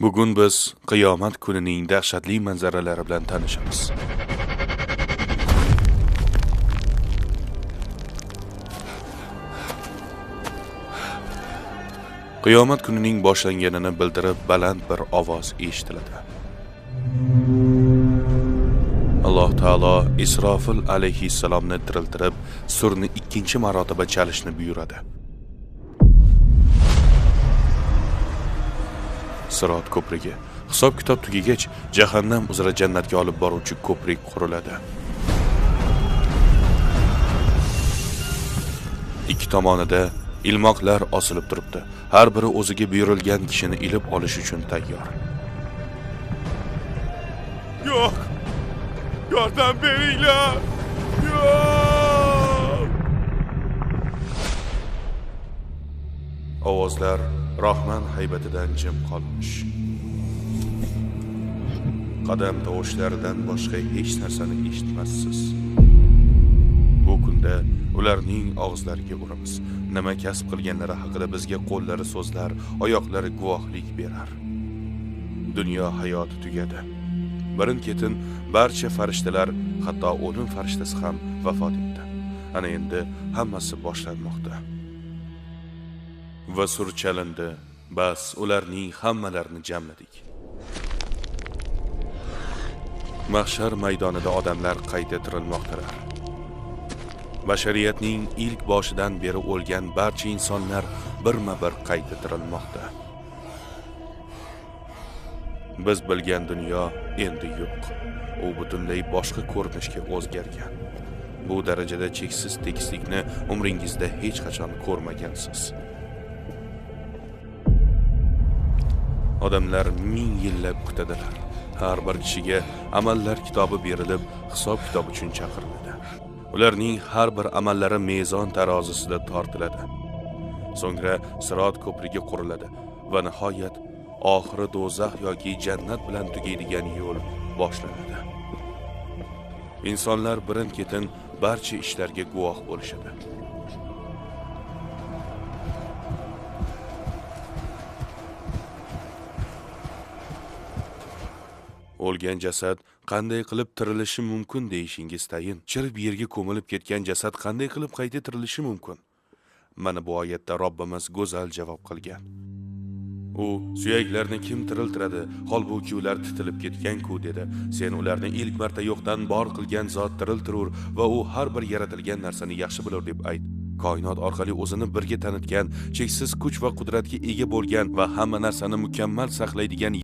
Bugun biz qiyomat kunining dahshatli manzaralari bilan tanishamiz. Qiyomat kunining boshlanganini bildirib baland bir ovoz eshitiladi. Alloh taolo Isrofil alayhissalomni tiriltirib, surni ikkinchi marotaba chalishni buyuradi. Sirot ko'prigi hisob-kitob tugagach, jahannam uzra jannatga olib boruvchi ko'prik quriladi. Ikki tomonida ilmoqlar osilib turibdi. Har biri o'ziga buyurilgan kishini ilib olish uchun tayyor. Yo'q! Yordam beringlar! Yo'q! Ovozlar Rahman haybatidan jim qolmish. Qadam tovushlaridan boshqa hech narsani eshitmassiz. Bu kunda ularning og'izlariga uramiz. Nima kasb qilganlari haqida bizga qo'llari so'zlar, oyoqlari guvohlik berar. Dunyo hayoti tugadi. Birin-ketin barcha farishtalar, hatto o'lim farishtasi ham vafot etdi. Ana endi hammasi boshlanmoqda. Va sur chalindi. Bas ularning hammalarini jamladik. Mahshar maydonida odamlar qayta tirilmoqdalar. Bashariyatning ilk boshidan beri o'lgan barcha insonlar birma-bir qayta tirilmoqda. Biz bilgan dunyo endi yo'q. U butunlay boshqa ko'rinishga o'zgargan. Bu darajada cheksiz tekislikni umringizda hech qachon ko'rmagansiz. Odamlar ming yillab kutadilar. Har bir kishiga amallar kitobi berilib, hisob-kitob uchun chaqiriladi. Ularning har bir amallari mezon tarozisida tortiladi. So'ngra Sirot ko'prigi quriladi va nihoyat oxiri do'zax yoki jannat bilan tugaydigan yo'l boshlanadi. Insonlar birin-ketin barcha ishlarga guvoh bo'lishadi. O'lgan jasad qanday qilib tirilishi mumkin deyishingiz tayin. Chirib yerga ko'milib ketgan jasad qanday qilib qayta tirilishi mumkin? Mana bu oyatda Robbimiz go'zal javob qilgan. U suyaklarni kim tiriltiradi? Holbuki ular titilib ketgan-ku dedi. Sen ularni ilk marta yo'qdan bor qilgan zot tiriltirur va u har bir yaratilgan narsani yaxshi bilar deb ayt. Koinot orqali o'zini birga tanitgan, cheksiz kuch va qudratga ega bo'lgan va hamma narsani mukammal saqlaydigan